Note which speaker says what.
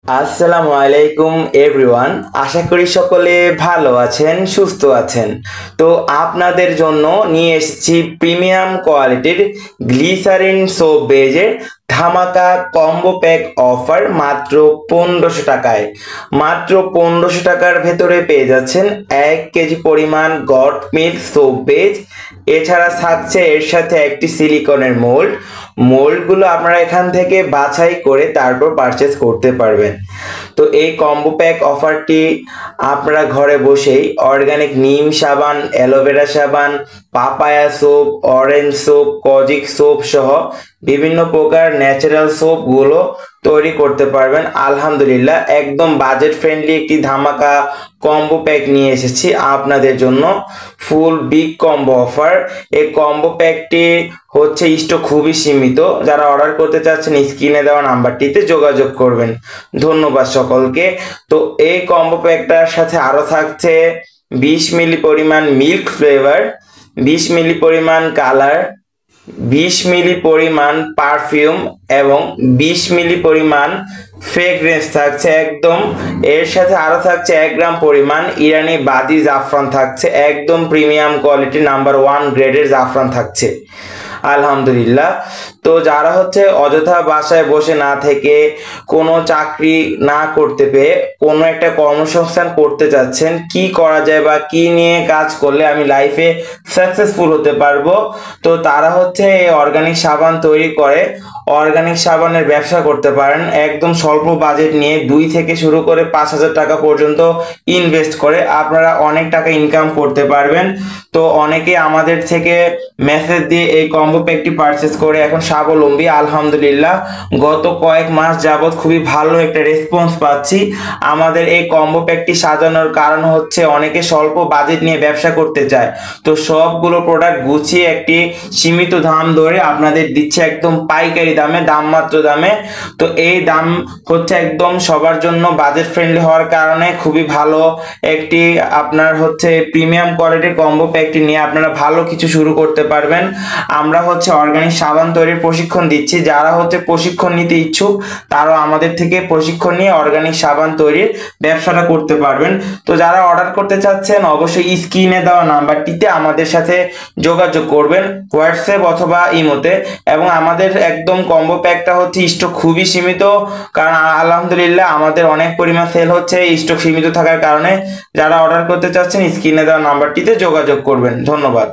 Speaker 1: আসসালামু আলাইকুম এভরিওয়ান। আশা করি সকলে ভালো আছেন, সুস্থ আছেন। তো আপনাদের জন্য নিয়ে এসেছি প্রিমিয়াম কোয়ালিটির গ্লিসারিন সোপ বেজের ধামাকা কম্বো প্যাক অফার মাত্র 1500 টাকায়। মাত্র 1500 টাকার ভেতরে পেয়ে যাচ্ছেন 1 কেজি পরিমাণ গট মিল্ক সোপ বেজ। এছাড়া থাকছে এর সাথে একটি সিলিকনের মোল্ডগুলো আপনারা এখান থেকে বাছাই করে তারপর পারচেস করতে পারবেন। তো এই কম্বো প্যাক অফারটি আপনারা ঘরে বসেই অর্গানিক নিম সাবান, অ্যালোভেরা সাবান, papaya soap, orange soap, kojic soap সহ বিভিন্ন প্রকার ন্যাচারাল সোপগুলো তৈরি করতে পারবেন। আলহামদুলিল্লাহ, একদম বাজেট ফ্রেন্ডলি একটি ধামাকা কম্বো প্যাক নিয়ে এসেছি আপনাদের জন্য। ফুল বিগ কম্বো অফার। এই কম্বো প্যাকটি হচ্ছে স্টক খুবই সীমিত। যারা অর্ডার করতে চাচ্ছেন স্ক্রিনে দেওয়া নাম্বারটিতে যোগাযোগ করবেন। ধন্যবাদ সকলকে। তো এই কম্বো প্যাকটার সাথে আরো থাকছে 20 মিলি পরিমাণ মিল্ক ফ্লেভার, 20 মিলি পরিমাণ কালার, 20 মিলি পরিমাণ পারফিউম এবং 20 মিলি পরিমাণ ফ্রেগরেন্স থাকছে একদম। এর সাথে আরো থাকছে 1 গ্রাম পরিমাণ ইরানি বাদি জাফরান থাকছে, একদম প্রিমিয়াম কোয়ালিটি নাম্বার 1 গ্রেডের জাফরান থাকছে। আলহামদুলিল্লাহ। তো যারা হচ্ছে অযথা বাসায় বসে না থেকে কোনো চাকরি না করতে পেয়ে কোনো একটা কর্মসংস্থান করতে চাচ্ছেন, কি করা যায় বা কি নিয়ে কাজ করলে আমি লাইফে সাকসেসফুল হতে পারবো, তো তারা হচ্ছে এই অর্গানিক সাবান তৈরি করে অর্গানিক সাবানের ব্যবসা করতে পারেন। একদম স্বল্প বাজেট নিয়ে 2 থেকে শুরু করে 5000 টাকা পর্যন্ত ইনভেস্ট করে আপনারা অনেক টাকা ইনকাম করতে পারবেন। তো অনেকে আমাদের থেকে মেসেজ দিয়ে এই কম্বো প্যাকটি পারচেস করে এখন স্বাবলম্বী। আলহামদুলিল্লাহ, গত কয়েক মাস যাবত খুবই ভালো একটা রেসপন্স পাচ্ছি। আমাদের এই কম্বো প্যাকটি সাজানোর কারণ হচ্ছে অনেকে স্বল্প বাজেট নিয়ে ব্যবসা করতে চায়, তো সবগুলো প্রোডাক্ট গুছিয়ে একটি সীমিত দাম ধরে আপনাদের দিচ্ছে একদম পাইকারি দামে, দাম মাত্র দামে। তো এই দাম হচ্ছে একদম সবার জন্য বাজেট ফ্রেন্ডলি হওয়ার কারণে খুবই ভালো একটি আপনার হচ্ছে প্রিমিয়াম কোয়ালিটির কম্বো প্যাকটি নিয়ে আপনারা ভালো কিছু শুরু করতে পারবেন। আমরা হচ্ছে অর্গানিক সাবান তৈরির প্রশিক্ষণ দিচ্ছি। যারা হচ্ছে প্রশিক্ষণ নিতে ইচ্ছুক তারাও আমাদের থেকে প্রশিক্ষণ নিয়ে অর্গানিক সাবান তৈরির ব্যবসাটা করতে পারবেন। তো যারা অর্ডার করতে চাচ্ছেন অবশ্যই স্ক্রিনে দেওয়া নাম্বারটিতে আমাদের সাথে যোগাযোগ করবেন, হোয়াটসঅ্যাপ অথবা ইমোতে। এবং আমাদের একদম কম্বো প্যাকটা হচ্ছে স্টক খুবই সীমিত, কারণ আলহামদুলিল্লাহ আমাদের অনেক পরিমাণ সেল হচ্ছে স্টক সীমিত থাকার কারণে। যারা অর্ডার করতে চাচ্ছেন স্ক্রিনে দেওয়া নাম্বারটিতে যোগাযোগ করবেন। ধন্যবাদ।